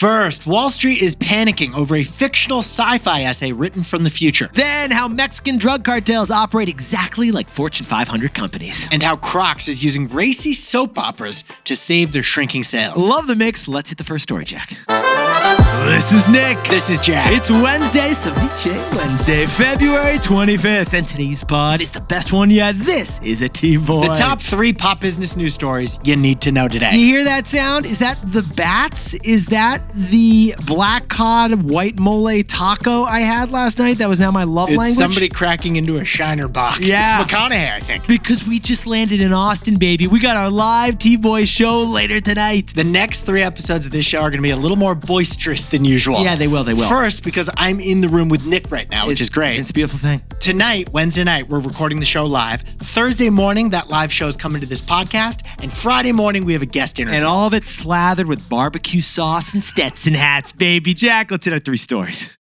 First, Wall Street is panicking over a fictional sci-fi essay written from the future. Then, how Mexican drug cartels operate exactly like Fortune 500 companies. And how Crocs is using racy soap operas to save their shrinking sales. Love the mix. Let's hit the first story, Jack. This is Nick. This is Jack. It's Wednesday, Ceviche Wednesday, February 25th, and today's pod is the best one yet. This is a T-Boy. The top 3 pop business news stories you need to know today. You hear that sound? Is that the bats? Is that the black cod white mole taco I had last night? That was now my love language. It's somebody cracking into a Shiner box. Yeah. It's McConaughey, I think. Because we just landed in Austin, baby. We got our live T-Boy show later tonight. The next 3 episodes of this show are going to be a little more boisterous than usual. Yeah, they will. First, because I'm in the room with Nick right now, which is great. It's a beautiful thing. Tonight, Wednesday night, we're recording the show live. Thursday morning, that live show is coming to this podcast. And Friday morning, we have a guest interview. And all of it slathered with barbecue sauce and Stetson hats, baby. Jack, let's hit our 3 stories.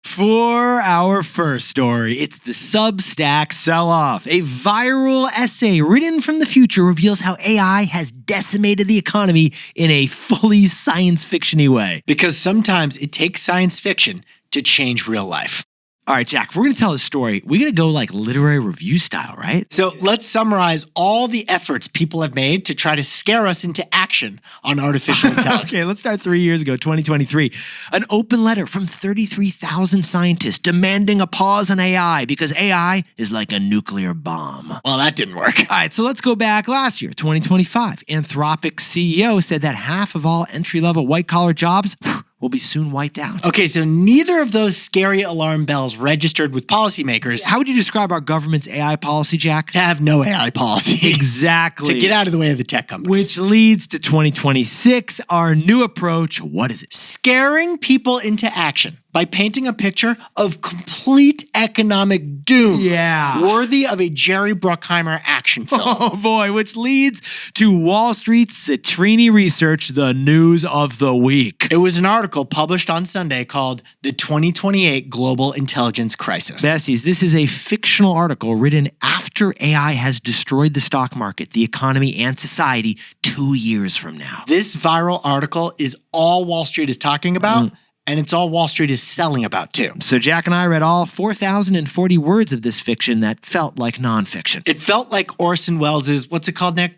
For our first story, it's the Substack sell-off. A viral essay written from the future reveals how AI has decimated the economy in a fully science fiction-y way. Because sometimes it takes science fiction to change real life. All right, Jack, if we're going to tell this story, we're going to go like literary review style, right? So let's summarize all the efforts people have made to try to scare us into action on artificial intelligence. Okay, let's start 3 years ago, 2023. An open letter from 33,000 scientists demanding a pause on AI because AI is like a nuclear bomb. Well, that didn't work. All right, so let's go back last year, 2025. Anthropic's CEO said that half of all entry-level white-collar jobs will be soon wiped out. Okay, so neither of those scary alarm bells registered with policymakers. How would you describe our government's AI policy, Jack? To have no AI policy. Exactly. To get out of the way of the tech companies. Which leads to 2026, our new approach. What is it? Scaring people into action by painting a picture of complete economic doom. Yeah. Worthy of a Jerry Bruckheimer action film. Oh boy, which leads to Wall Street's Citrini research, the news of the week. It was an article published on Sunday called The 2028 Global Intelligence Crisis. Bessies, this is a fictional article written after AI has destroyed the stock market, the economy, and society 2 years from now. This viral article is all Wall Street is talking about. And it's all Wall Street is selling about, too. So Jack and I read all 4,040 words of this fiction that felt like nonfiction. It felt like Orson Welles' what's it called, Nick?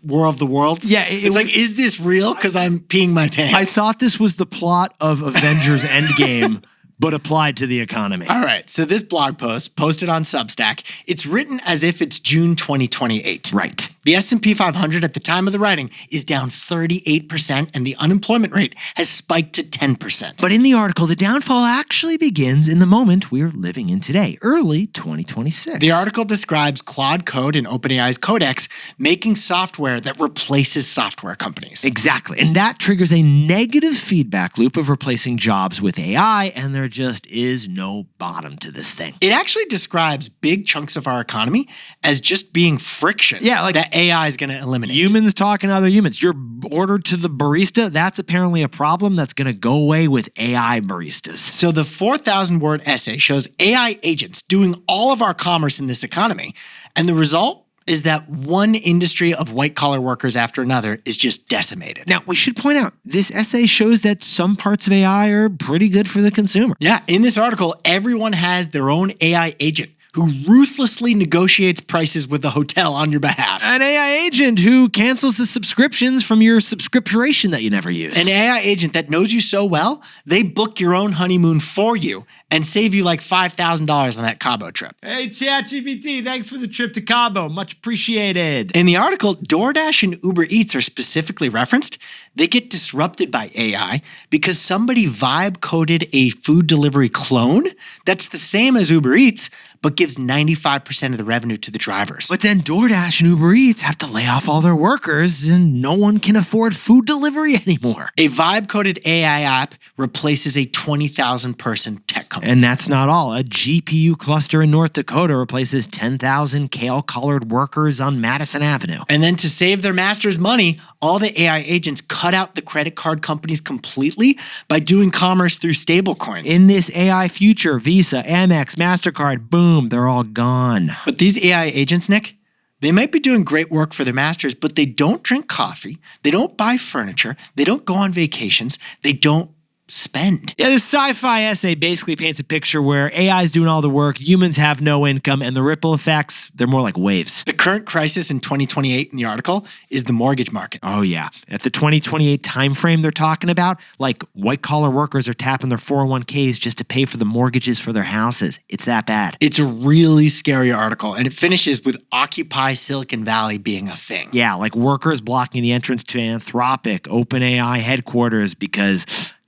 War of the Worlds? Yeah. It's like, is this real? Because I'm peeing my pants. I thought this was the plot of Avengers Endgame, but applied to the economy. All right. So this blog post, posted on Substack, it's written as if it's June 2028. Right. The S&P 500 at the time of the writing is down 38%, and the unemployment rate has spiked to 10%. But in the article, the downfall actually begins in the moment we're living in today, early 2026. The article describes Claude Code and OpenAI's Codex making software that replaces software companies. Exactly. And that triggers a negative feedback loop of replacing jobs with AI, and there just is no bottom to this thing. It actually describes big chunks of our economy as just being friction. Yeah, like that AI is going to eliminate. Humans talking to other humans. Your order to the barista, that's apparently a problem that's going to go away with AI baristas. So the 4,000-word essay shows AI agents doing all of our commerce in this economy. And the result is that one industry of white-collar workers after another is just decimated. Now, we should point out, this essay shows that some parts of AI are pretty good for the consumer. Yeah, in this article, everyone has their own AI agent who ruthlessly negotiates prices with the hotel on your behalf. An AI agent who cancels the subscriptions from your subscription that you never used. An AI agent that knows you so well, they book your own honeymoon for you and save you like $5,000 on that Cabo trip. Hey, ChatGPT, thanks for the trip to Cabo. Much appreciated. In the article, DoorDash and Uber Eats are specifically referenced. They get disrupted by AI because somebody vibe coded a food delivery clone that's the same as Uber Eats, but gives 95% of the revenue to the drivers. But then DoorDash and Uber Eats have to lay off all their workers and no one can afford food delivery anymore. A vibe-coded AI app replaces a 20,000-person tech company. And that's not all. A GPU cluster in North Dakota replaces 10,000 kale-colored workers on Madison Avenue. And then to save their masters money, all the AI agents cut out the credit card companies completely by doing commerce through stablecoins. In this AI future, Visa, Amex, MasterCard, boom, they're all gone. But these AI agents, Nick, They might be doing great work for their masters, but they don't drink coffee. They don't buy furniture. They don't go on vacations. They don't spend. Yeah, this sci-fi essay basically paints a picture where AI is doing all the work, humans have no income, and the ripple effects, they're more like waves. The current crisis in 2028 in the article is the mortgage market. Oh, yeah. At the 2028 timeframe they're talking about, like white-collar workers are tapping their 401ks just to pay for the mortgages for their houses. It's that bad. It's a really scary article, and it finishes with Occupy Silicon Valley being a thing. Yeah, like workers blocking the entrance to Anthropic, OpenAI headquarters because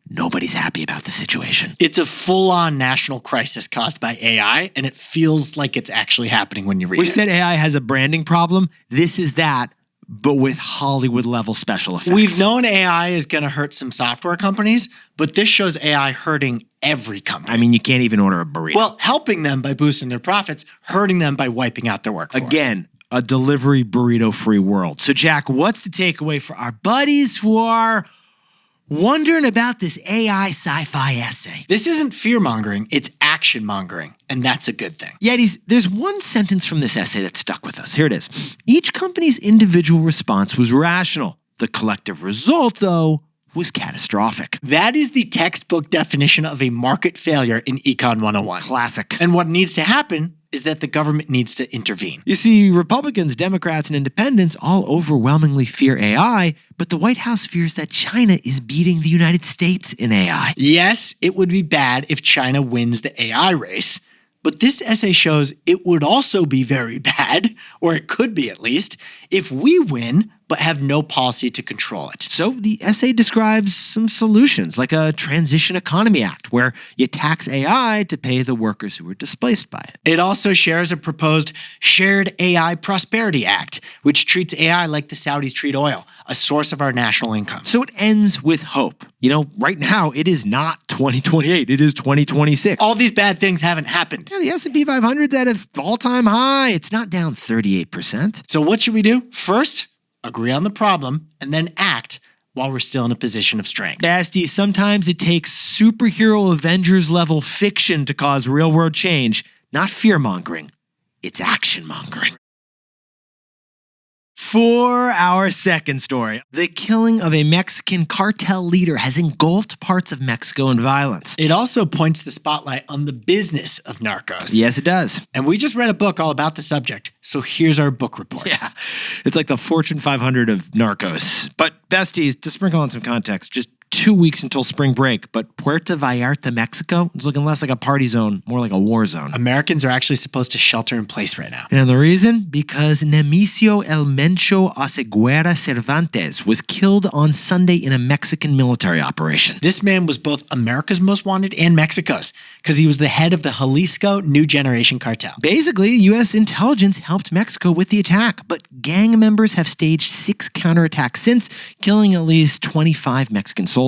nobody's happy about the situation. It's a full-on national crisis caused by AI, and it feels like it's actually happening when you read it. We said AI has a branding problem. This is that, but with Hollywood-level special effects. We've known AI is going to hurt some software companies, but this shows AI hurting every company. I mean, you can't even order a burrito. Well, helping them by boosting their profits, hurting them by wiping out their workforce. Again, a delivery burrito-free world. So, Jack, what's the takeaway for our buddies who are wondering about this AI sci-fi essay? This isn't fear-mongering, it's action-mongering, and that's a good thing. Yetis, there's one sentence from this essay that stuck with us. Here it is. Each company's individual response was rational. The collective result, though, was catastrophic. That is the textbook definition of a market failure in Econ 101. Classic. And what needs to happen is that the government needs to intervene. You see, Republicans, Democrats, and independents all overwhelmingly fear AI, but the White House fears that China is beating the United States in AI. Yes, it would be bad if China wins the AI race, but this essay shows it would also be very bad, or it could be at least, if we win but have no policy to control it. So the essay describes some solutions, like a Transition Economy Act, where you tax AI to pay the workers who were displaced by it. It also shares a proposed Shared AI Prosperity Act, which treats AI like the Saudis treat oil, a source of our national income. So it ends with hope. You know, right now, it is not 2028, it is 2026. All these bad things haven't happened. Yeah, the S&P 500's at an all-time high. It's not down 38%. So what should we do? First, agree on the problem, and then act while we're still in a position of strength. Nasty, sometimes it takes superhero Avengers-level fiction to cause real-world change, not fear-mongering. It's action-mongering. For our second story, the killing of a Mexican cartel leader has engulfed parts of Mexico in violence. It also points the spotlight on the business of narcos. Yes, it does. And we just read a book all about the subject, so here's our book report. Yeah, it's like the Fortune 500 of narcos. But besties, to sprinkle on some context, just 2 weeks until spring break, but Puerto Vallarta, Mexico is looking less like a party zone, more like a war zone. Americans are actually supposed to shelter in place right now. And the reason? Because Nemesio El Mencho Oseguera Cervantes was killed on Sunday in a Mexican military operation. This man was both America's Most Wanted and Mexico's, because he was the head of the Jalisco New Generation Cartel. Basically, U.S. intelligence helped Mexico with the attack, but gang members have staged 6 counterattacks since, killing at least 25 Mexican soldiers.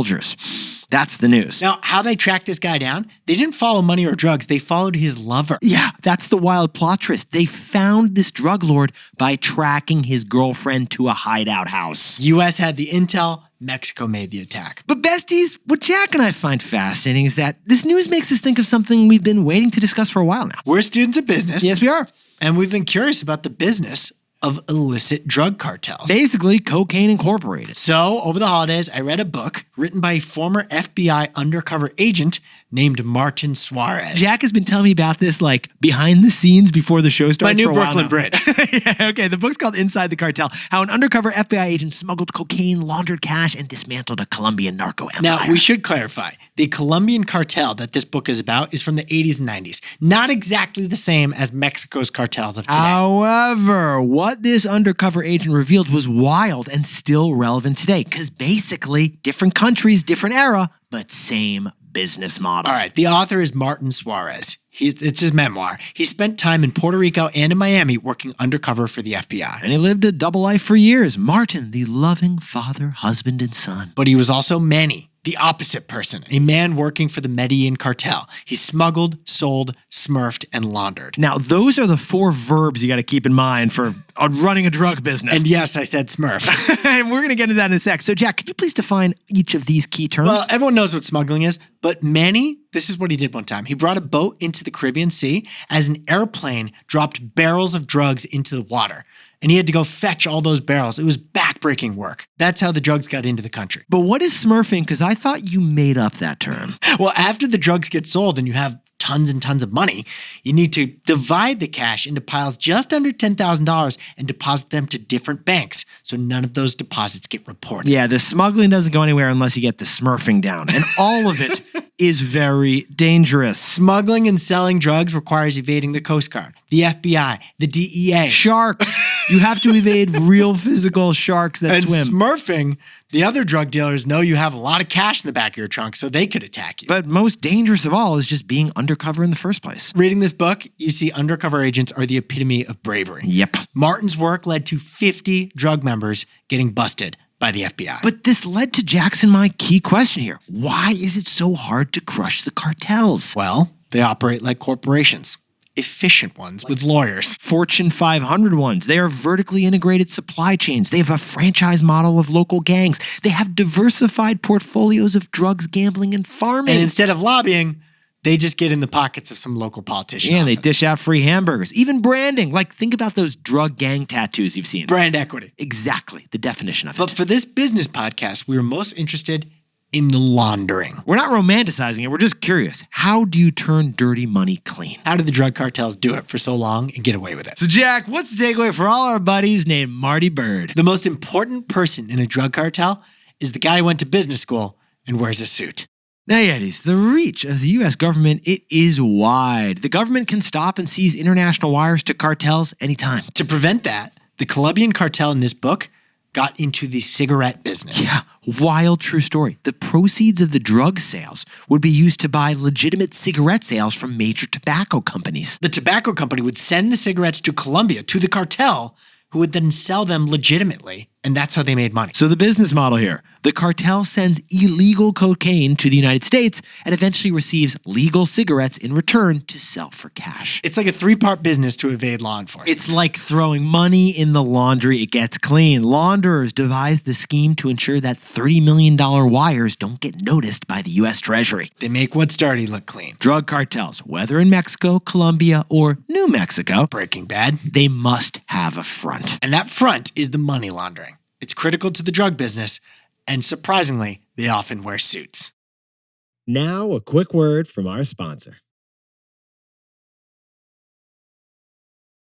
That's the news. Now, how they tracked this guy down, they didn't follow money or drugs. They followed his lover. Yeah, that's the wild plot twist. They found this drug lord by tracking his girlfriend to a hideout house. U.S. had the intel. Mexico made the attack. But besties, what Jack and I find fascinating is that this news makes us think of something we've been waiting to discuss for a while now. We're students of business. Yes, we are. And we've been curious about the business of illicit drug cartels. Basically, Cocaine Incorporated. So, over the holidays, I read a book written by a former FBI undercover agent named Martin Suarez. Jack has been telling me about this, like, behind the scenes before the show starts. My new for a while Brooklyn now. Bridge. Yeah, okay, the book's called Inside the Cartel, how an undercover FBI agent smuggled cocaine, laundered cash, and dismantled a Colombian narco-empire. Now, we should clarify. The Colombian cartel that this book is about is from the 80s and 90s. Not exactly the same as Mexico's cartels of today. However, what this undercover agent revealed was wild and still relevant today, because basically, different countries, different era, but same business model. All right, the author is Martin Suarez. It's his memoir. He spent time in Puerto Rico and in Miami working undercover for the FBI. And he lived a double life for years. Martin, the loving father, husband, and son. But he was also Manny, the opposite person, a man working for the Medellin cartel. He smuggled, sold, smurfed, and laundered. Now, those are the 4 verbs you got to keep in mind for running a drug business. And yes, I said smurf. And we're going to get into that in a sec. So, Jack, could you please define each of these key terms? Well, everyone knows what smuggling is, but Manny, this is what he did one time. He brought a boat into the Caribbean Sea as an airplane dropped barrels of drugs into the water. and he had to go fetch all those barrels. It was backbreaking work. That's how the drugs got into the country. But what is smurfing? Because I thought you made up that term. Well, after the drugs get sold and you have tons and tons of money, you need to divide the cash into piles just under $10,000 and deposit them to different banks so none of those deposits get reported. Yeah, the smuggling doesn't go anywhere unless you get the smurfing down. And all of it is very dangerous. Smuggling and selling drugs requires evading the Coast Guard, the FBI, the DEA. Sharks. You have to evade real physical sharks that And swim. smurfing, the other drug dealers know you have a lot of cash in the back of your trunk, so they could attack you. But most dangerous of all is just being undercover in the first place. Reading this book, you see undercover agents are the epitome of bravery. Yep. Martin's work led to 50 drug members getting busted by the FBI. But this led to Jackson, my key question here. Why is it so hard to crush the cartels? Well, they operate like corporations. Efficient ones with lawyers. Fortune 500 ones. They are vertically integrated supply chains. They have a franchise model of local gangs. They have diversified portfolios of drugs, gambling, and farming. And instead of lobbying, they just get in the pockets of some local politician. Yeah, they often. dish out free hamburgers. Even branding. Like, think about those drug gang tattoos you've seen. Brand equity. Exactly. The definition of it. But for this business podcast, we were most interested in the laundering. We're not romanticizing it. We're just curious. How do you turn dirty money clean? How did the drug cartels do it for so long and get away with it? So, Jack, what's the takeaway for all our buddies named Marty Bird? The most important person in a drug cartel is the guy who went to business school and wears a suit. Now, Yetis, the reach of the U.S. government, it is wide. The government can stop and seize international wires to cartels anytime. To prevent that, the Colombian cartel in this book got into the cigarette business. Yeah, wild true story. The proceeds of the drug sales would be used to buy legitimate cigarette sales from major tobacco companies. The tobacco company would send the cigarettes to Colombia, to the cartel, who would then sell them legitimately, and that's how they made money. So the business model here, the cartel sends illegal cocaine to the United States and eventually receives legal cigarettes in return to sell for cash. It's like a three-part business to evade law enforcement. It's like throwing money in the laundry, it gets clean. Launderers devised the scheme to ensure that $30 million wires don't get noticed by the U.S. Treasury. They make what's dirty look clean. Drug cartels, whether in Mexico, Colombia, or New Mexico, Breaking Bad. they must have a front. And that front is the money laundering. It's critical to the drug business, and surprisingly, they often wear suits. Now, a quick word from our sponsor.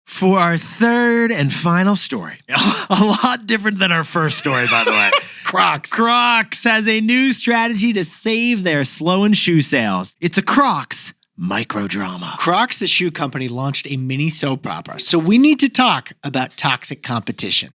For our third and final story, a lot different than our first story, by the way. Crocs. Crocs has a new strategy to save their slowing shoe sales. It's a Crocs microdrama. Crocs, the shoe company, launched a mini soap opera, so we need to talk about toxic competition.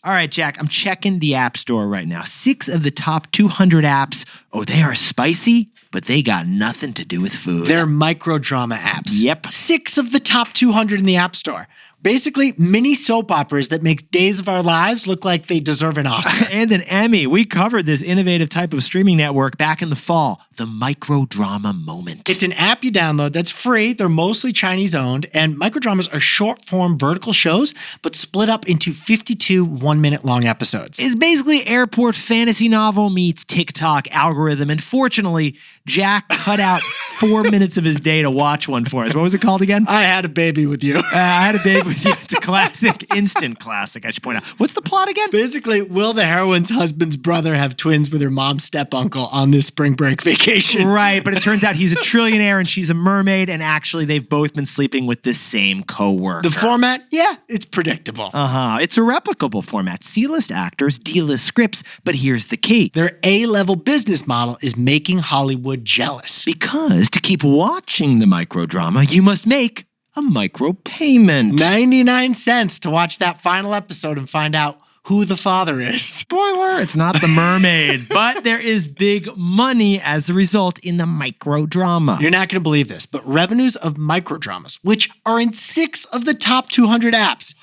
All right, Jack, I'm checking the App Store right now. 6 of the top 200 apps, they are spicy, but they got nothing to do with food. They're microdrama apps. Yep. 6 of the top 200 in the App Store. Basically, mini soap operas that makes Days of Our Lives look like they deserve an Oscar. And an Emmy. We covered this innovative type of streaming network back in the fall, the microdrama moment. It's an app you download that's free. They're mostly Chinese owned, and microdramas are short form vertical shows, but split up into 52 1-minute long episodes. It's basically airport fantasy novel meets TikTok algorithm. And fortunately, Jack cut out 4 minutes of his day to watch one for us. What was it called again? I Had a Baby with You. I Had a Baby with You. It's a classic, instant classic, I should point out. What's the plot again? Basically, Will the heroine's husband's brother have twins with her mom's step-uncle on this spring break vacation? Right, but it turns out he's a trillionaire and she's a mermaid, and actually they've both been sleeping with the same coworker. The format? Yeah, it's predictable. It's a replicable format. C-list actors, D-list scripts, but here's the key. Their A-level business model is making Hollywood jealous. Because to keep watching the microdrama, you must make a micropayment. 99 cents to watch that final episode and find out who the father is. Spoiler, it's not the mermaid, but there is big money as a result in the microdrama. You're not going to believe this, but revenues of microdramas, which are in 6 of the top 200 apps,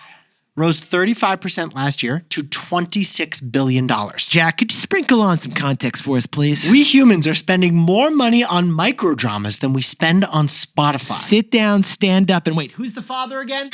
rose 35% last year to $26 billion. Jack, could you sprinkle on some context for us, please? We humans are spending more money on microdramas than we spend on Spotify. Sit down, stand up, and wait. Who's the father again?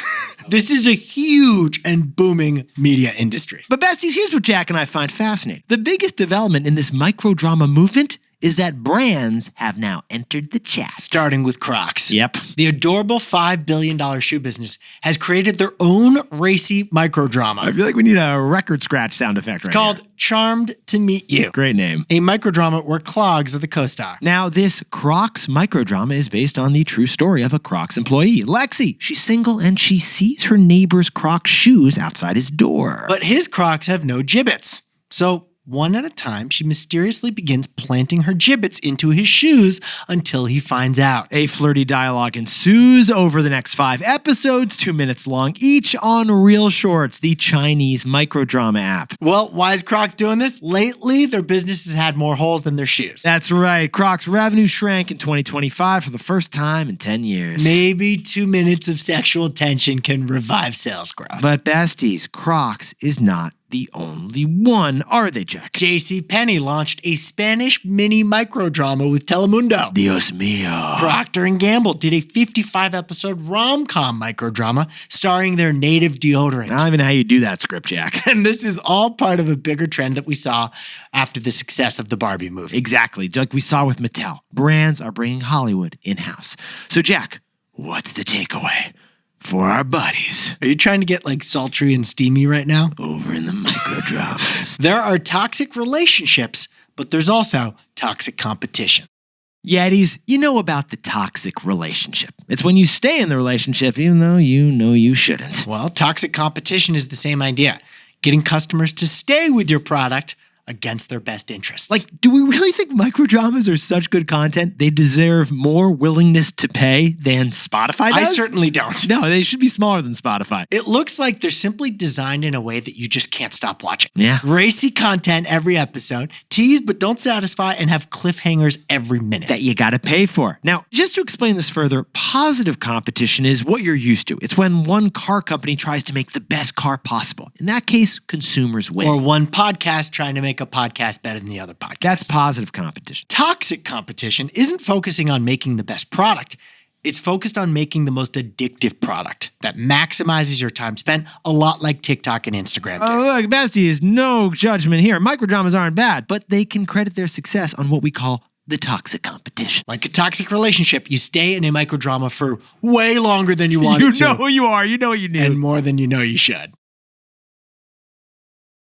This is a huge and booming media industry. But besties, here's what Jack and I find fascinating. The biggest development in this microdrama movement is that brands have now entered the chat. Starting with Crocs. Yep. The adorable $5 billion shoe business has created their own racy microdrama. I feel like we need a record scratch sound effect It's called Charmed to Meet You. Great name. A microdrama where clogs are the co-star. Now, this Crocs microdrama is based on the true story of a Crocs employee, Lexi. She's single and she sees her neighbor's Crocs shoes outside his door. But his Crocs have no gibbets. So one at a time, she mysteriously begins planting her gibbets into his shoes until he finds out. A flirty dialogue ensues over the next 5 episodes, 2 minutes long, each on Reel Shorts, the Chinese microdrama app. Well, why is Crocs doing this? Lately, their business has had more holes than their shoes. That's right. Crocs revenue shrank in 2025 for the first time in 10 years. Maybe 2 minutes of sexual tension can revive sales growth. But besties, Crocs is not the only one, are they, Jack? JCPenney launched a Spanish mini microdrama with Telemundo. Dios mío. Procter & Gamble did a 55-episode rom-com microdrama starring their native deodorant. I don't even know how you do that script, Jack. And this is all part of a bigger trend that we saw after the success of the Barbie movie. Exactly, like we saw with Mattel. Brands are bringing Hollywood in-house. So, Jack, what's the takeaway for our buddies Are you trying to get like sultry and steamy right now? over in the microdramas? There are toxic relationships, but there's also toxic competition. Yetis, you know about the toxic relationship. It's when you stay in the relationship even though you know you shouldn't. Well, toxic competition is the same idea. Getting customers to stay with your product against their best interests. Like, do we really think microdramas are such good content they deserve more willingness to pay than Spotify does? I certainly don't. No, they should be smaller than Spotify. It looks like they're simply designed in a way that you just can't stop watching. Yeah. Racy content every episode, tease but don't satisfy, and have cliffhangers every minute. That you gotta pay for. Now, just to explain this further, positive competition is what you're used to. It's when one car company tries to make the best car possible. In that case, consumers win. Or one podcast trying to make a podcast better than the other podcast. That's positive competition. Toxic competition isn't focusing on making the best product. It's focused on making the most addictive product that maximizes your time spent, a lot like TikTok and Instagram do. Oh, look, besties, no judgment here. Microdramas aren't bad, but they can credit their success on what we call the toxic competition. Like a toxic relationship, you stay in a microdrama for way longer than you wanted to. You know who you are. You know what you need. And more than you know you should.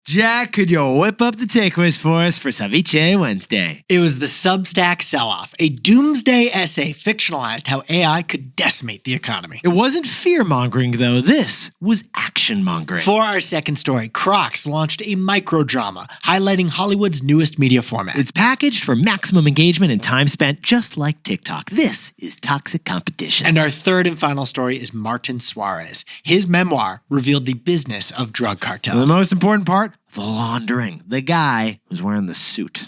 Jack, could you whip up the takeaways for us for Ceviche Wednesday? It was the Substack sell-off, a doomsday essay fictionalized how AI could decimate the economy. It wasn't fear-mongering, though. This was action-mongering. For our second story, Crocs launched a microdrama highlighting Hollywood's newest media format. It's packaged for maximum engagement and time spent, just like TikTok. This is toxic competition. And our third and final story is Martin Suarez. His memoir revealed the business of drug cartels. The most important part? The laundering. The guy who's wearing the suit.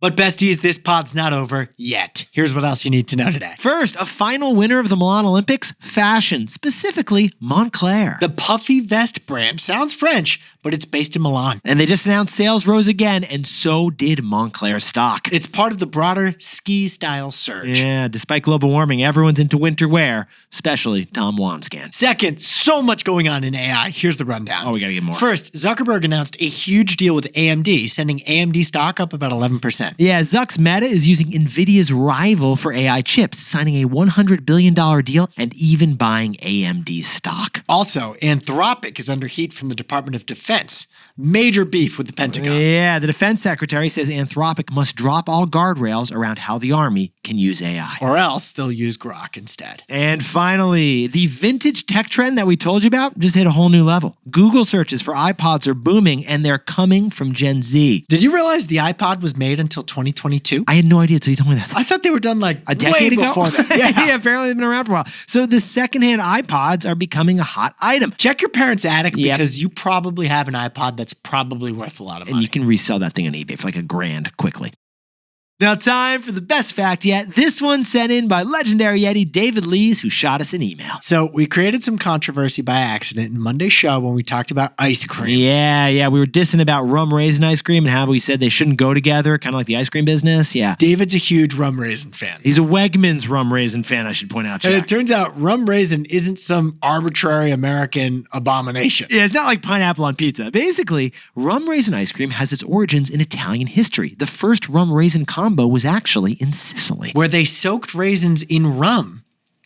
But besties, this pod's not over yet. Here's what else you need to know today. First, a final winner of the Milan Olympics, fashion, specifically Montclair. The puffy vest brand sounds French, but it's based in Milan. And they just announced sales rose again, and so did Montclair stock. It's part of the broader ski-style surge. Yeah, despite global warming, everyone's into winter wear, especially Tom Wamsgan. Second, so much going on in AI. Here's the rundown. Oh, we gotta get more. First, Zuckerberg announced a huge deal with AMD, sending AMD stock up about 11%. Yeah, Zuck's Meta is using NVIDIA's rival for AI chips, signing a $100 billion deal and even buying AMD's stock. Also, Anthropic is under heat from the Department of Defense. Major beef with the Pentagon. Yeah, the defense secretary says Anthropic must drop all guardrails around how the army can use AI. Or else they'll use Grok instead. And finally, the vintage tech trend that we told you about just hit a whole new level. Google searches for iPods are booming, and they're coming from Gen Z. Did you realize the iPod was made until 2022? I had no idea until you told me that. I thought they were done like A decade way ago? before that. Yeah. Yeah, apparently they've been around for a while. So the secondhand iPods are becoming a hot item. Check your parents' attic Yep. because you probably have an iPod that's probably worth a lot of And money. you can resell that thing on eBay for like $1,000 quickly. Now, time for the best fact yet. This one sent in by legendary Yeti David Lees, who shot us an email. So we created some controversy by accident in Monday's show when we talked about ice cream. Yeah, we were dissing about rum raisin ice cream and how we said they shouldn't go together, kind of like the ice cream business. Yeah. David's a huge rum raisin fan. He's a Wegmans rum raisin fan, I should point out. And Jack. it turns out rum raisin isn't some arbitrary American abomination. Yeah, it's not like pineapple on pizza. Basically, rum raisin ice cream has its origins in Italian history. The first rum raisin combo combo was actually in Sicily. where they soaked raisins in rum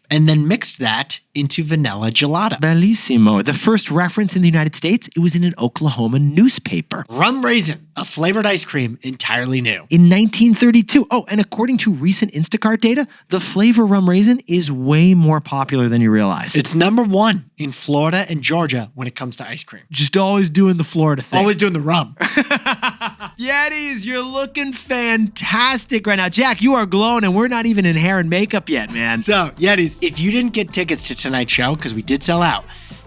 and then mixed that into vanilla gelato. Bellissimo. The first reference in the United States, it was in an Oklahoma newspaper. Rum raisin, a flavored ice cream entirely new. In 1932. Oh, and according to recent Instacart data, the flavor rum raisin is way more popular than you realize. It's number 1 in Florida and Georgia when it comes to ice cream. Just always doing the Florida thing. Always doing the rum. Yetis, you're looking fantastic right now. Jack, you are glowing and we're not even in hair and makeup yet, man. So, Yetis, if you didn't get tickets to tonight's show, because we did sell out,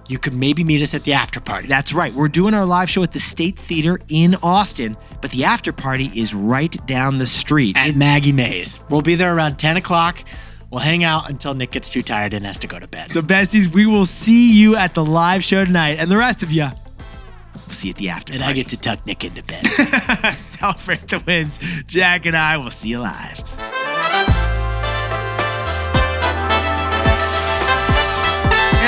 you could maybe meet us at the after party. That's right. We're doing our live show at the State Theater in Austin, but the after party is right down the street. At Maggie Mays. We'll be there around 10 o'clock. We'll hang out until Nick gets too tired and has to go to bed. So, besties, we will see you at the live show tonight. And the rest of you, we'll see you at the after party. And I get to tuck Nick into bed. Celebrate the wins. Jack and I will see you live.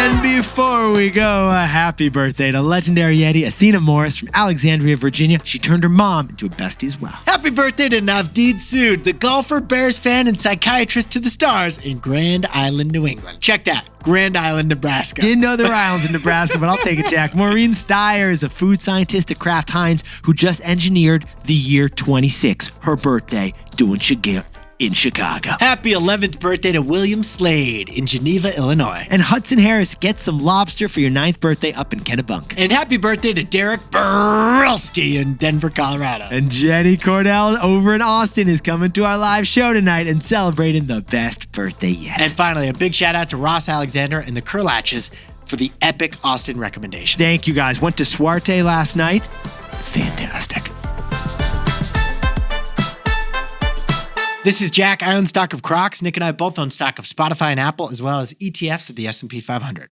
And before we go, a happy birthday to legendary Yeti Athena Morris from Alexandria, Virginia. She turned her mom into a bestie as well. Happy birthday to Navdeed Sood, the golfer, Bears fan, and psychiatrist to the stars in Grand Island, New England. Check that, Grand Island, Nebraska. Didn't know there were islands in Nebraska, but I'll take it, Jack. Maureen Steyer is a food scientist at Kraft Heinz who just engineered the year 26, her birthday, doing Shigir in Chicago. Happy 11th birthday to William Slade in Geneva, Illinois. And Hudson Harris gets some lobster for your 9th birthday up in Kennebunk. And happy birthday to Derek Burlski in Denver, Colorado. And Jenny Cordell over in Austin is coming to our live show tonight and celebrating the best birthday yet. And finally, a big shout out to Ross Alexander and the Kurlatches for the epic Austin recommendation. Thank you guys. Went to Suarte last night. Fantastic. This is Jack. I own stock of Crocs. Nick and I both own stock of Spotify and Apple, as well as ETFs of the S&P 500.